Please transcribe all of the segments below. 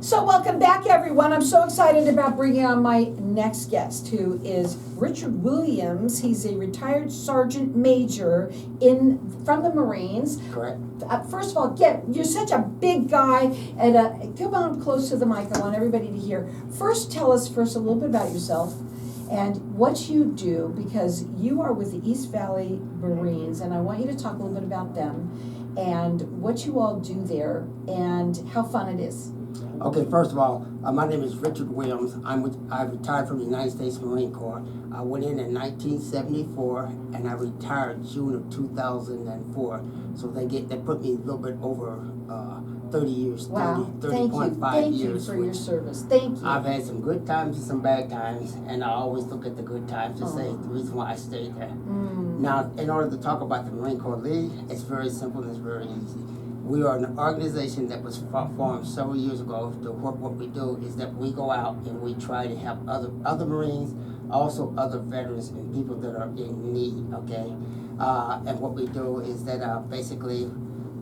So welcome back, everyone. I'm so excited about bringing on my next guest, who is Richard Williams. He's a retired sergeant major from the Marines. Correct. First of all, you're such a big guy, and come on close to the mic. I want everybody to hear. First, tell us a little bit about yourself and what you do, because you are with the East Valley Marines, and I want you to talk a little bit about them and what you all do there and how fun it is. Okay, first of all, my name is Richard Williams. I retired from the United States Marine Corps. I went in 1974, and I retired June of 2004. So they put me a little bit over 30 years, Wow. 30.5 Thank years. you for your service. Thank you. I've had some good times and some bad times, and I always look at the good times and say the reason why I stayed there. Now, in order to talk about the Marine Corps League, it's very simple and it's very easy. We are an organization that was formed several years ago. What we do is that we go out and we try to help other Marines, also other veterans and people that are in need, okay? And what we do is that basically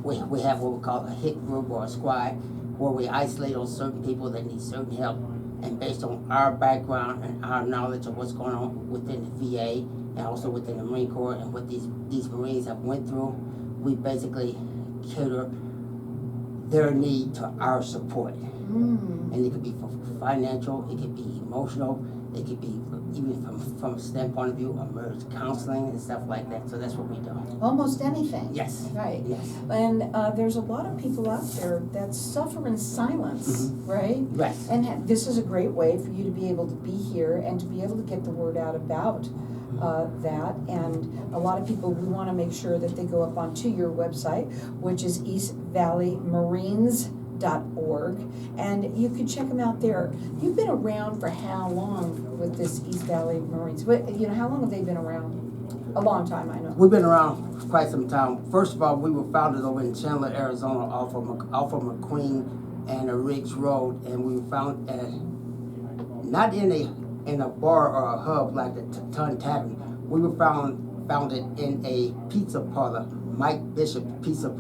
we have what we call a hit group or a squad, where we isolate on certain people that need certain help. And based on our background and our knowledge of what's going on within the VA and also within the Marine Corps and what these Marines have went through, we basically cater their need to our support. And it could be financial, it could be emotional, it could be even from a standpoint of view of marriage counseling and stuff like that. So that's what we do. Almost anything. Yes. Right. Yes. And there's a lot of people out there that suffer in silence, right? Yes. And this is a great way for you to be able to be here and to be able to get the word out about that. And a lot of people, we want to make sure that they go up onto your website, which is eastvalleymarines.org, and you can check them out there. You've been around for how long with this East Valley Marines? How long have they been around? A long time, I know. We've been around for quite some time. First of all, we were founded over in Chandler, Arizona, off of McQueen and Riggs Road, and we were found not in a bar or a hub like the Ton Tavern. We were founded in a pizza parlor, Mike Bishop Pizza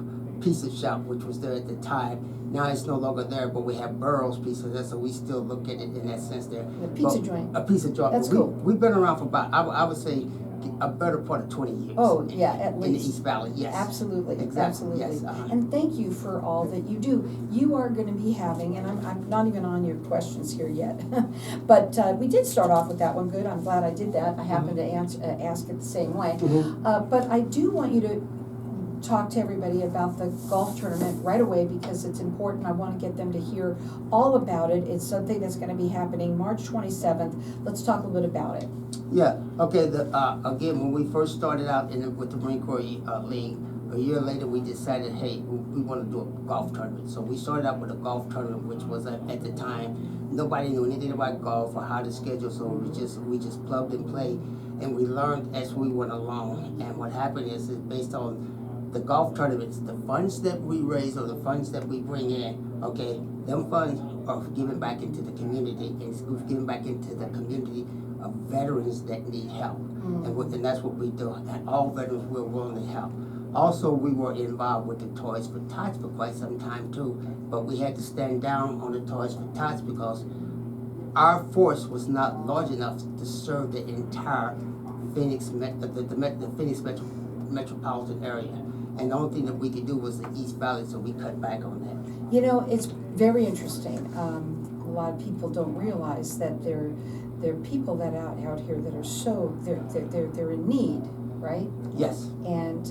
Shop, which was there at the time. Now it's no longer there, but we have Burroughs Pizza there, so we still look at it in that sense there. The pizza joint. A pizza joint. That's cool. We've been around for about, I would say, a better part of 20 years. Oh, yeah, at least. In the East Valley, yes. Absolutely, Exactly, absolutely. yes. And thank you for all that you do. You are going to be having, and I'm not even on your questions here yet, but we did start off with that one. Good, I'm glad I did that. I happened to ask it the same way. But I do want you to talk to everybody about the golf tournament right away, because it's important. I want to get them to hear all about it. It's something that's going to be happening March 27th. Let's talk a little bit about it. Yeah, okay, again, when we first started out with the Marine Corps League, a year later we decided, hey, we want to do a golf tournament. So we started out with a golf tournament, which was at the time, nobody knew anything about golf or how to schedule, so we just plugged and played, and we learned as we went along. And what happened is based on the golf tournaments, the funds that we raise or the funds that we bring in, okay, them funds are given back into the community, and we've given back into the community of veterans that need help. And that's what we do. And all veterans we're willing to help. Also, we were involved with the Toys for Tots for quite some time too, but we had to stand down on the Toys for Tots because our force was not large enough to serve the entire Phoenix, the Phoenix metropolitan area. And the only thing that we could do was the East Valley, so we cut back on that. You know, it's very interesting. A lot of people don't realize that there are people that out here that are they're in need, right? Yes. And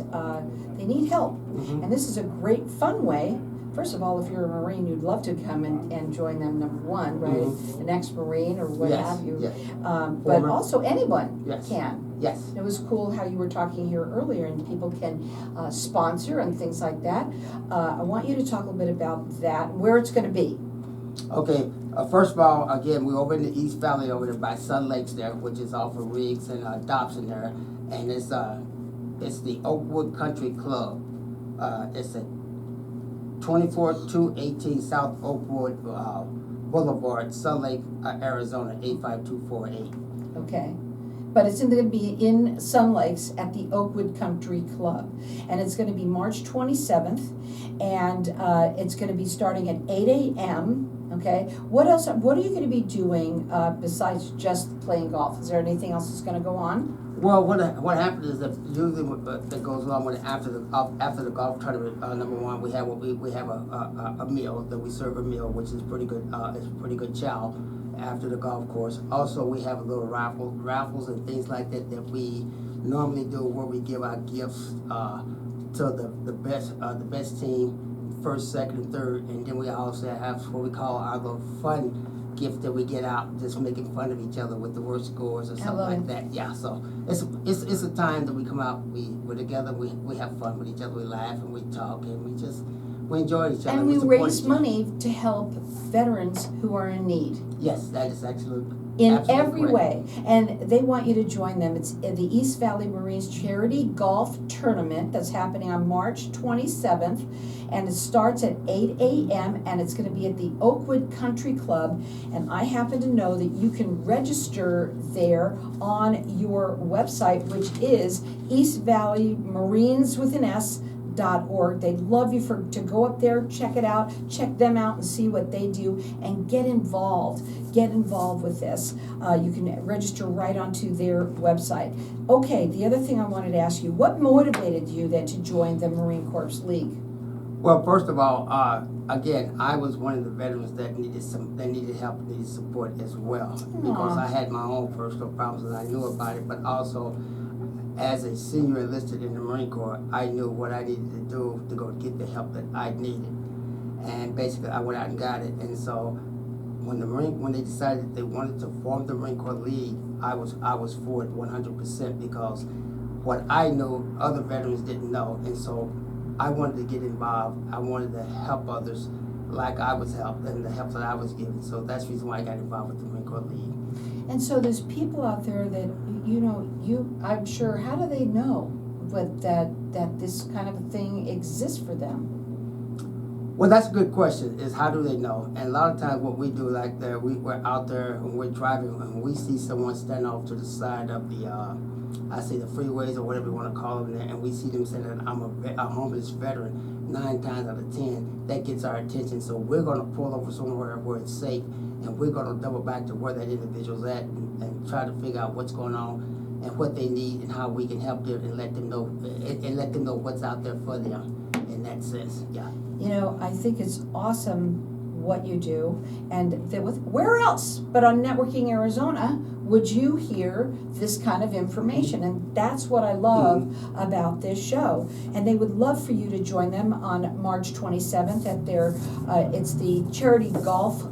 they need help. And this is a great fun way. First of all, if you're a Marine, you'd love to come and join them, number one, right? An ex-Marine or what have you. Yes. But also anyone can. Yes. It was cool how you were talking here earlier, and people can sponsor and things like that. I want you to talk a little bit about that, where it's going to be. Okay, first of all, again, we're over in the East Valley over there by Sun Lakes there, which is off of Riggs and Dobson there, and it's the Oakwood Country Club. It's at 24218 South Oakwood Boulevard, Sun Lake, Arizona 85248. Okay. but it's gonna be in Sun Lakes at the Oakwood Country Club. And it's gonna be March 27th, and it's gonna be starting at 8 a.m., okay? What else, what are you gonna be doing besides just playing golf? Is there anything else that's gonna go on? Well, what happens is that usually that goes along with it after the golf tournament. Number one, we have a meal that we serve a meal, which is pretty good. It's pretty good chow after the golf course. Also, we have a little raffles and things like that that we normally do, where we give out gifts to the best team, first, second, and third, and then we also have what we call our little fun gift that we get out, just making fun of each other with the worst scores or something like that. Yeah, so it's a time that we come out, we're together, we have fun with each other, we laugh and we talk and we enjoy each other. And we support raise each other. money to help veterans who are in need. Yes, that is actually In absolutely every correct. way, and they want you to join them. It's the East Valley Marines Charity Golf Tournament that's happening on March 27th, and it starts at 8 a.m. and it's going to be at the Oakwood Country Club. And I happen to know that you can register there on your website, which is East Valley Marines with an S. .org. They'd love you to go up there, check it out, check them out and see what they do, and get involved with this. You can register right onto their website. Okay, the other thing I wanted to ask you, what motivated you then to join the Marine Corps League? Well, first of all, again, I was one of the veterans that needed help, needed support as well, because I had my own personal problems and I knew about it, but also as a senior enlisted in the Marine Corps, I knew what I needed to do to go get the help that I needed. And basically, I went out and got it. And so, when they decided that they wanted to form the Marine Corps League, I was for it 100%, because what I knew, other veterans didn't know. And so, I wanted to get involved. I wanted to help others like I was helped and the help that I was given. So that's the reason why I got involved with the Marine Corps League. And so there's people out there that, I'm sure, how do they know that this kind of a thing exists for them? Well, that's a good question, is how do they know? And a lot of times what we do, like we're out there and we're driving and we see someone stand off to the side of the, the freeways or whatever you want to call them there, and we see them saying that I'm a homeless veteran, 9 times out of 10, that gets our attention. So we're going to pull over somewhere where it's safe, and we're going to double back to where that individual's at and try to figure out what's going on and what they need and how we can help them and let them know what's out there for them in that sense. Yeah. I think it's awesome what you do, and where else but on Networking Arizona would you hear this kind of information? And that's what I love about this show. And they would love for you to join them on March 27th at their it's the charity golf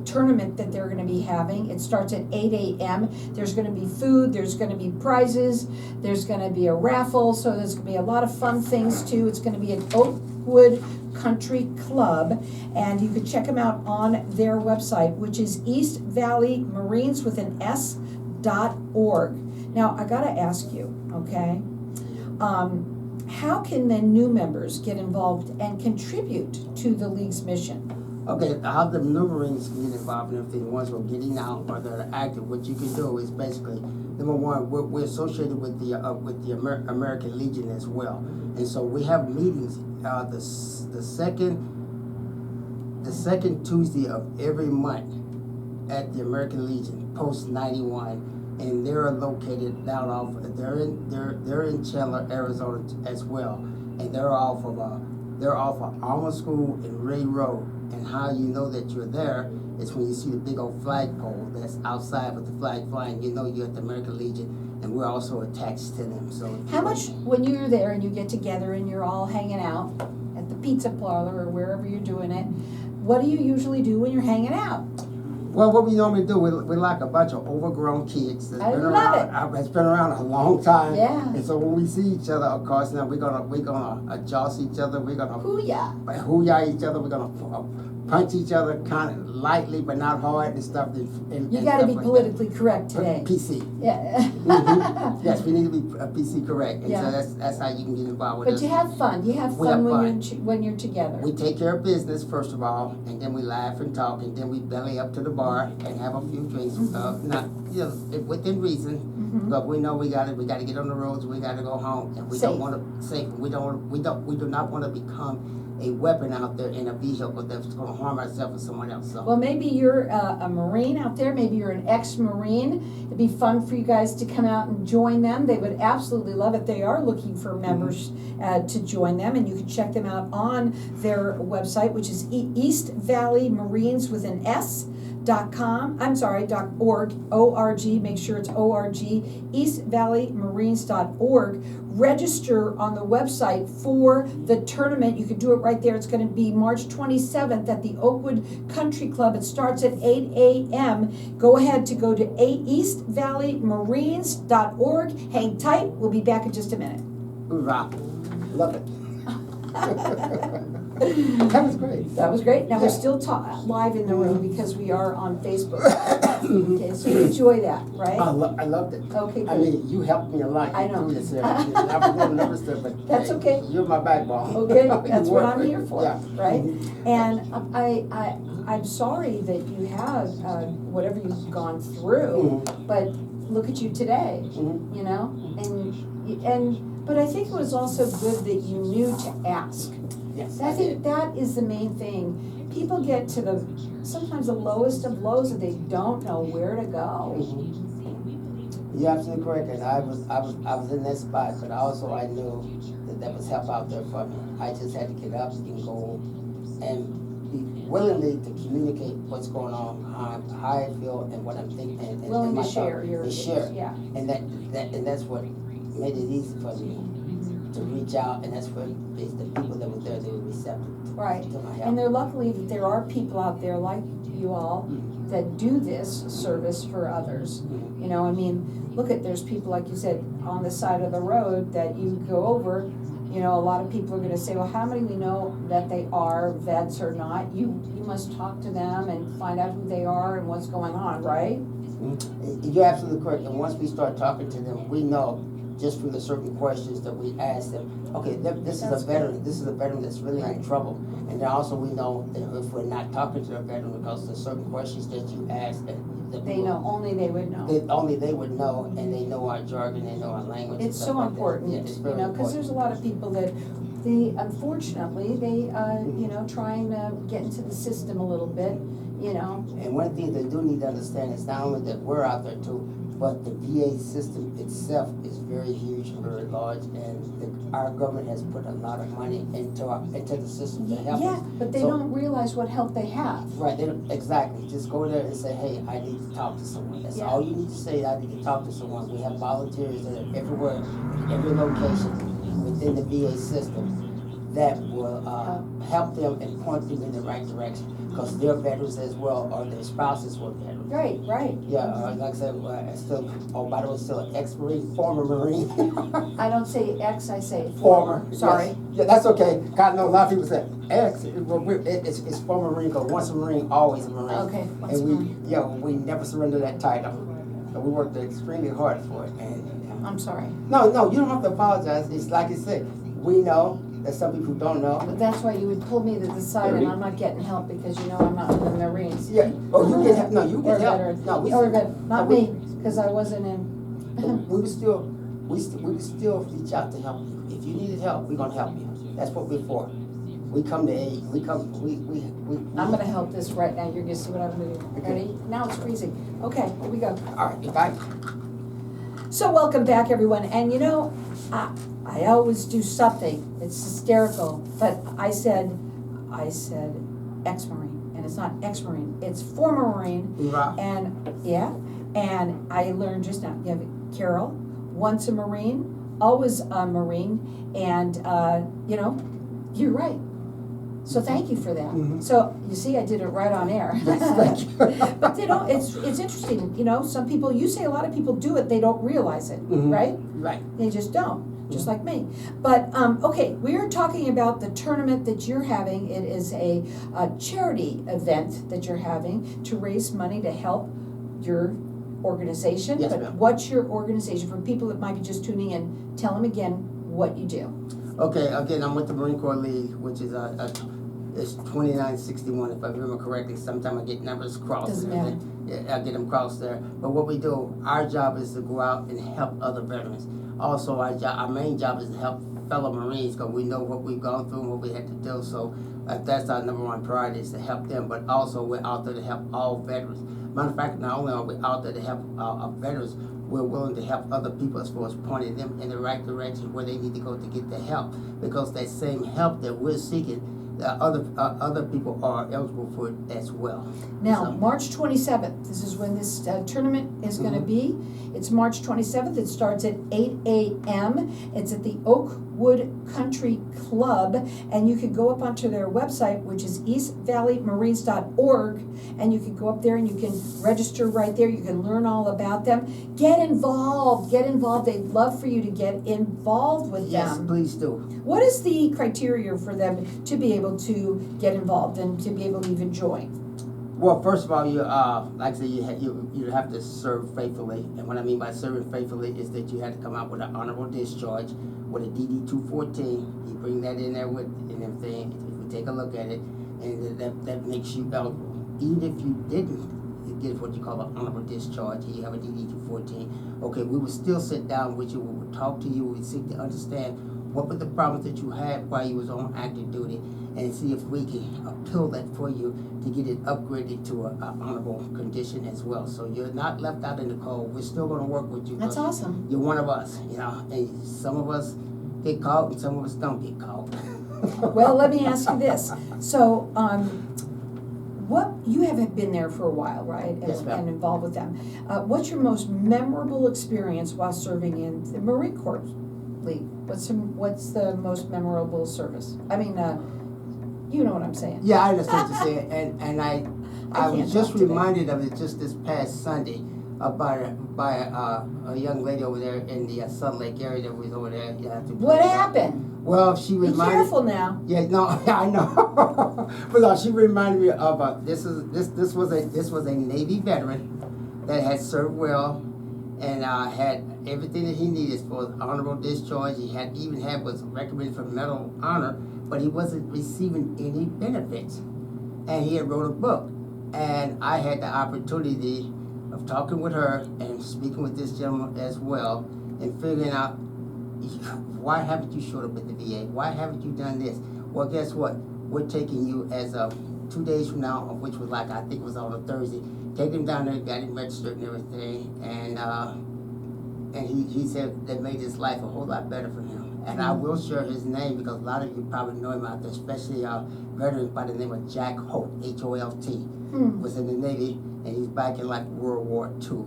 tournament that they're going to be having. It starts at 8 a.m. There's going to be food, there's going to be prizes, there's going to be a raffle, so there's going to be a lot of fun things too. It's going to be at Oakwood Country Club, and you can check them out on their website, which is East Valley Marines with an S.org. Now, I got to ask you, okay, how can the new members get involved and contribute to the League's mission? Okay, how the new Marines can get involved in everything, the ones who are getting out or that are active, what you can do is basically, number one, we're associated with the American Legion as well. And so we have meetings the second Tuesday of every month at the American Legion, Post 91, and they're located down off. They're in Chandler, Arizona as well, and they're off of Alma School and Ray Road. And how you know that you're there is when you see the big old flagpole that's outside with the flag flying. You know you're at the American Legion, and we're also attached to them. So how much, when you're there and you get together and you're all hanging out at the pizza parlor or wherever you're doing it, what do you usually do when you're hanging out? Well, what we normally do, we're like a bunch of overgrown kids that's been around a long time. Yeah. And so when we see each other, of course, now we're gonna adjust each other. We're gonna Hoo-yah. hoo-yah each other. We're gonna punch each other kind of lightly, but not hard and stuff. You gotta be politically correct today. PC. Yeah. Mhm. Yes, we need to be PC correct, and Yeah. so that's how you can get involved with But us. you have fun. You have We fun have when fun. when you're together. We take care of business first of all, and then we laugh and talk, and then we belly up to the bar and have a few drinks. Not within reason, Mhm. but we know we gotta get on the roads. We gotta go home, and we Safe. don't want to safe. We do not want to become a weapon out there in a vehicle that's going to harm ourselves or someone else. So. Well, maybe you're a Marine out there. Maybe you're an ex-Marine. It'd be fun for you guys to come out and join them. They would absolutely love it. They are looking for members to join them, and you can check them out on their website, which is East Valley Marines with an S.com. I'm sorry, .org, O-R-G, make sure it's O-R-G, eastvalleymarines.org. Register on the website for the tournament. You can do it right there. It's going to be March 27th at the Oakwood Country Club. It starts at 8 a.m. Go ahead to go to eastvalleymarines.org. Hang tight. We'll be back in just a minute. Hoorah. Love it. That was great. That was great. Now we're Yeah. still live in the room because we are on Facebook. Okay, so you enjoy that, right? I loved it. Okay, I good. mean, you helped me a lot. I know. Through this area. I was doing nervous stuff, but That's hey, okay. You're my backbone. Okay, that's You what work I'm with here me. for, Yeah. right? Mhm. And I'm sorry that you had whatever you've gone through, but look at you today, Mhm. you know? But I think it was also good that you knew to ask. Yes, I I think did. that is the main thing. People get to sometimes the lowest of lows and they don't know where to go. You're absolutely correct, and I was in that spot, but also I knew that was help out there for me. I just had to get up and go and be willingly to communicate what's going on, how I feel, and what I'm thinking, and Willing my to share thought, your, to share, yeah. and that's what made it easy for me to reach out, and that's what the people that were there, they were receptive Right. to my help. And they're luckily that there are people out there like you all that do this service for others. Mhm. You know, I mean, there's people, like you said, on the side of the road that you go over. You know, a lot of people are gonna say, well, how many we know that they are vets or not? You must talk to them and find out who they are and what's going on, right? You're absolutely correct, and once we start talking to them, we know just from the certain questions that we ask them, okay, this is a veteran, that's really in trouble. And then also we know that if we're not talking to the veteran because there's certain questions that you ask that They know, only they would know. only they would know, and they know our jargon, they know our language. and It's stuff so like that. important, Yeah, it's you very know, because there's a lot of people that unfortunately, try and get into the system a little bit, you know. And one thing they do need to understand is not only that we're out there too, but the VA system itself is very huge and very large, and our government has put a lot of money into the system to help Yeah, us. but they So- don't realize what help they have. Right, they don't, exactly. Just go there and say, hey, I need to talk to someone. That's Yeah. all you need to say. I need to talk to someone. We have volunteers that are everywhere, in every location within the VA system that will help them and point them in the right direction, because they're veterans as well, or their spouses were veterans. Right, right. Yeah, like I said, by the way, still an ex-Marine, former Marine. I don't say ex, I say Former. former, sorry. Yes. Yeah, that's okay. God, no, a lot of people say ex. It's former Marine, because once a Marine, always a Marine. Okay, once And a Marine. we never surrender that title. And we worked extremely hard for it. And I'm sorry. no, you don't have to apologize. It's like I said, we know that some people don't know. But that's why you would pull me to the side and I'm not getting help because you know I'm not in the Marines. Yeah. Oh, you can help. No, you Or can help. veteran. No, we Or not no, me, because I wasn't in. we would still reach out to help you. If you needed help, we're gonna help you. That's what we're for. We come to aid. We. I'm gonna help this right now. You're gonna see what I'm gonna do. Okay. Ready? Now it's freezing. Okay, here we go. All right. If I. So welcome back, everyone. And you know, I always do something. It's hysterical. But I said ex-Marine, and it's not ex-Marine. It's former Marine. Hoorah. And I learned just now. You have Carol, once a Marine, always a Marine, and you're right. So thank you for that. Mhm. So you see, I did it right on air. Yes, thank you. But it's interesting. You know, some people. You say a lot of people do it. They don't realize it, Mhm. right? Right. They just don't. just like me. But, okay, we are talking about the tournament that you're having. It is a charity event that you're having to raise money to help your organization. Yes, But ma'am. what's your organization? For people that might be just tuning in, tell them again what you do. Okay, again, I'm with the Marine Corps League, which is it's 2961 if I remember correctly. Sometimes I get numbers crossed. Doesn't and everything. Yeah, I get them crossed there. But what we do, our job is to go out and help other veterans. Also, our main job is to help fellow Marines because we know what we've gone through and what we had to do. So that's our number one priority is to help them. But also, we're out there to help all veterans. Matter of fact, not only are we out there to help our veterans, we're willing to help other people as far as pointing them in the right direction where they need to go to get the help. Because that same help that we're seeking, other people are eligible for it as well. Now, So- March 27th, this is when this tournament is going to Mhm. be. It's March 27th. It starts at 8 a.m. It's at the Oakwood Country Club, and you can go up onto their website, which is eastvalleymarines.org, and you can go up there and you can register right there. You can learn all about them. Get involved. Get involved. They'd love for you to get involved with Yes, them. please do. What is the criteria for them to be able to get involved and to be able to even join? Well, first of all, you like I said, you have to serve faithfully, and what I mean by serving faithfully is that you have to come out with an honorable discharge with a DD 214. You bring that in there with and everything. If we take a look at it, and that makes you eligible. Even if you didn't get what you call an honorable discharge, and you have a DD 214. Okay, we would still sit down with you. We would talk to you. We would seek to understand what were the problems that you had while you was on active duty, and see if we can appeal that for you to get it upgraded to a honorable condition as well. So you're not left out in the cold. We're still going to work with you. That's 'Cause awesome. You're one of us, and some of us get caught and some of us don't get caught. Well, let me ask you this. So, what you haven't been there for a while, right? Yes, ma'am. And involved with them. What's your most memorable experience while serving in the Marine Corps League? What's the most memorable service? I mean, you know what I'm saying. Yeah, I understand what you're saying, and I can't was just talk today. reminded of it just this past Sunday by a young lady over there in the Sun Lake area that was over there. What happened? Well, she Be reminded. careful now. Yeah, no, I know. But no, she reminded me of this was a Navy veteran that had served well and had everything that he needed for honorable discharge. He was recommended for Medal of Honor, but he wasn't receiving any benefits. And he had wrote a book, and I had the opportunity of talking with her and speaking with this gentleman as well, and figuring out, why haven't you showed up at the VA? Why haven't you done this? Well, guess what? We're taking you as of 2 days from now, which was I think was on a Thursday. Take him down there, got him registered and everything, and he said that made his life a whole lot better for him. And I will share his name because a lot of you probably know him out there, especially veterans by the name of Jack Holt, Holt, was in the Navy, and he's back in like World War II.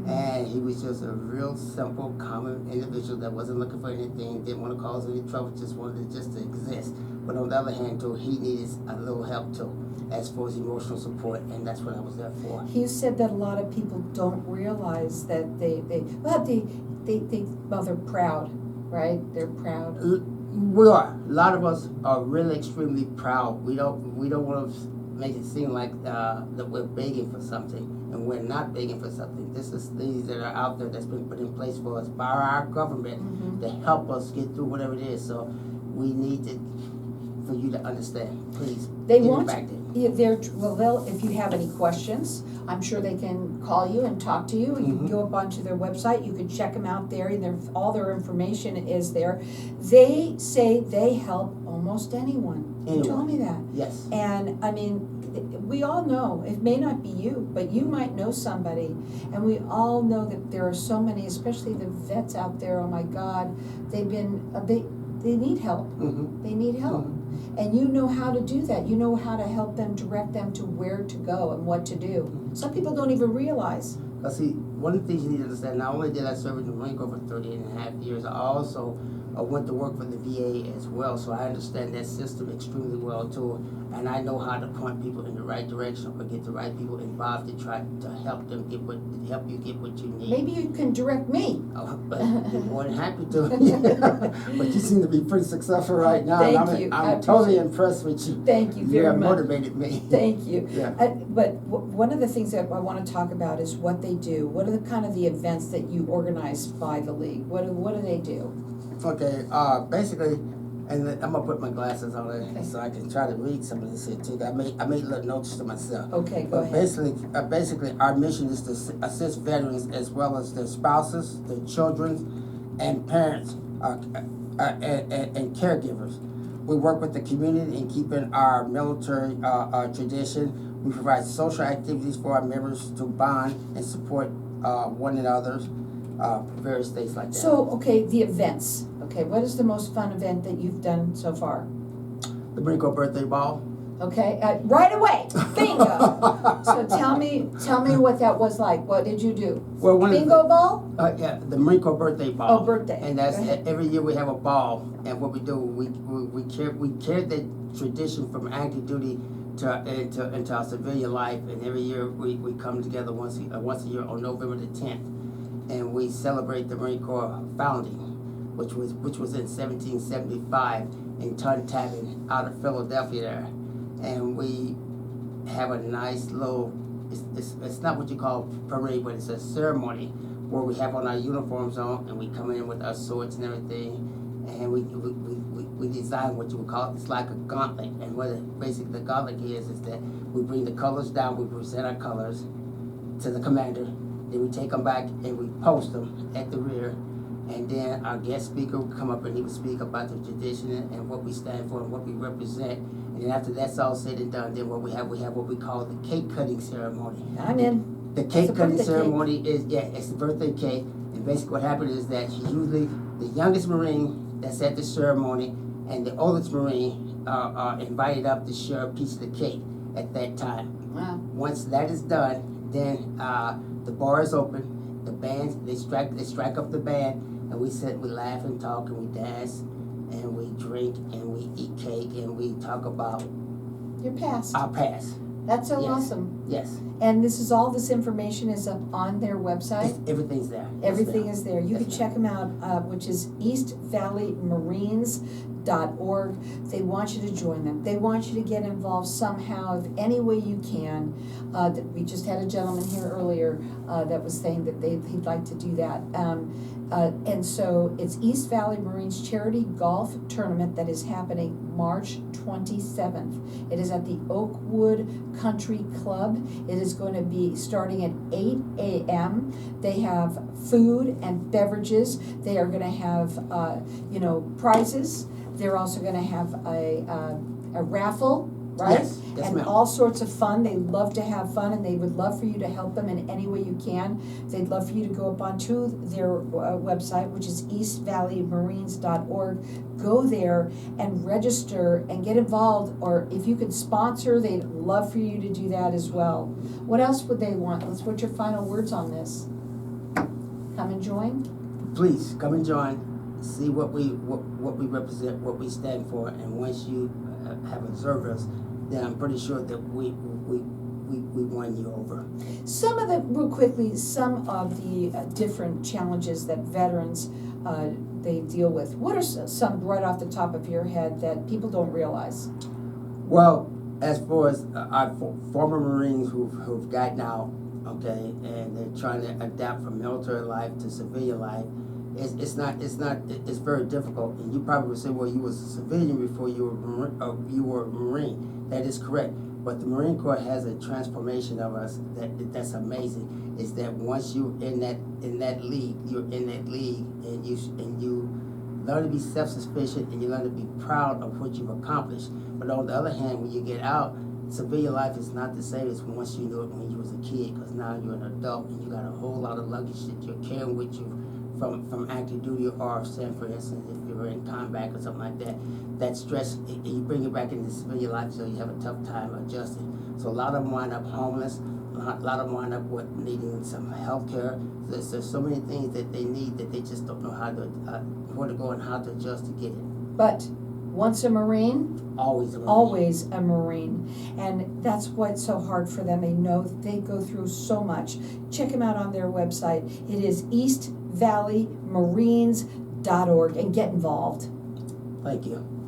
And he was just a real simple, common individual that wasn't looking for anything, didn't want to cause any trouble, just wanted to exist. But on the other hand, too, he needed a little help too, as far as emotional support, and that's what I was there for. You said that a lot of people don't realize that they're proud, right? They're proud. We are. A lot of us are really extremely proud. We don't want to make it seem like that we're begging for something, and we're not begging for something. This is things that are out there that's been put in place for us by our government to help us get through whatever it is. So we need for you to understand. Please, They get want it back there. they'll if you have any questions, I'm sure they can call you and talk to you. You can go up onto their website, you can check them out there, and all their information is there. They say they help almost anyone. You told me that. Yes. And I mean, we all know, it may not be you, but you might know somebody. And we all know that there are so many, especially the vets out there, oh my God, they need help. They need help. And you know how to do that. You know how to help them, direct them to where to go and what to do. Some people don't even realize. Cause see, one of the things you need to understand, not only did I serve in the Marine Corps for 30.5 years, I also went to work for the VA as well, so I understand that system extremely well too. And I know how to point people in the right direction or get the right people involved to try to help them help you get what you need. Maybe you can direct me. Oh, but be more than happy to. But you seem to be pretty successful right now. Thank and you. I I'm totally appreciate it. impressed with you. Thank you You very have much. motivated me. Thank you. Yeah. But one of the things that I want to talk about is what they do. What are the kind of the events that you organize by the league? What do they do? Okay, basically, and I'm gonna put my glasses on Okay. so I can try to read some of this here too. I made little notes to myself. Okay, go But ahead. basically, our mission is to assist veterans as well as their spouses, their children, and parents, and caregivers. We work with the community in keeping our military tradition. We provide social activities for our members to bond and support one another. Various things like that. So, okay, the events. Okay, what is the most fun event that you've done so far? The Marine Corps birthday ball. Okay, right away, bingo. So tell me what that was like. What did you do? Well, one Bingo ball? Yeah, the Marine Corps birthday ball. Oh, birthday. And that's Go ahead. every year we have a ball, and what we do, we carry that tradition from active duty into our civilian life, and every year we come together once a year on November the 10th, and we celebrate the Marine Corps founding, which was in 1775 in Tun Tavern out of Philadelphia there, and we have a nice little. It's not what you call parade, but it's a ceremony where we have on our uniforms on, and we come in with our swords and everything, and we design what you would call, it's like a gauntlet, and what basically the gauntlet is that we bring the colors down, we present our colors to the commander, then we take them back and we post them at the rear, and then our guest speaker would come up and he would speak about the tradition and what we stand for and what we represent. And then after that's all said and done, then we have what we call the cake cutting ceremony. I'm in. The It's cake a cutting birthday ceremony it's the birthday cake, and basically what happened is that usually the youngest Marine that's at the ceremony and the oldest Marine are invited up to share a piece of the cake at that time. Wow. Once that is done, then the bar is open. The bands they strike up the band, and we sit, we laugh and talk, and we dance, and we drink, and we eat cake, and we talk about Your past. our past. That's so Yes. awesome. Yes, And this information is up on their website. everything's there. It's Everything there. is there. You Yes, can check them out, which is eastvalleymarines.org. They want you to join them. They want you to get involved somehow, if any way you can. We just had a gentleman here earlier that was saying that he'd like to do that. And so it's East Valley Marines Charity Golf Tournament that is happening March 27th. It is at the Oakwood Country Club. It is going to be starting at 8 a.m. They have food and beverages. They are going to have, prizes. They're also going to have a raffle, right? Yes, yes, And ma'am. all sorts of fun. They love to have fun, and they would love for you to help them in any way you can. They'd love for you to go up onto their website, which is eastvalleymarines.org. Go there and register and get involved, or if you could sponsor, they'd love for you to do that as well. What else would they want? Let's put your final words on this. Come and join. Please come and join. See what we represent, what we stand for, and once you have observed us, then I'm pretty sure that we won you over. Real quickly, some of the different challenges that veterans they deal with. What are some right off the top of your head that people don't realize? Well, as far as our former Marines who've gotten out, okay, and they're trying to adapt from military life to civilian life, it's very difficult. And you probably would say, well, you was a civilian before you were a Marine. That is correct. But the Marine Corps has a transformation of us that's amazing. Is that once you're in that league, and you learn to be self-sufficient, and you learn to be proud of what you've accomplished. But on the other hand, when you get out, civilian life is not the same as once you knew it when you was a kid, because now you're an adult and you got a whole lot of luggage that you're carrying with you from active duty, or say, for instance, if you're in combat or something like that, that stress, you bring it back into civilian life, so you have a tough time adjusting. So a lot of them wind up homeless, a lot of them wind up with needing some health care. There's so many things that they need that they just don't know how to, where to go and how to adjust to get it. But once a Marine, Always a Marine. always a Marine. And that's what's so hard for them. They know that they go through so much. Check them out on their website. It is eastvalleymarines.org and get involved. Thank you.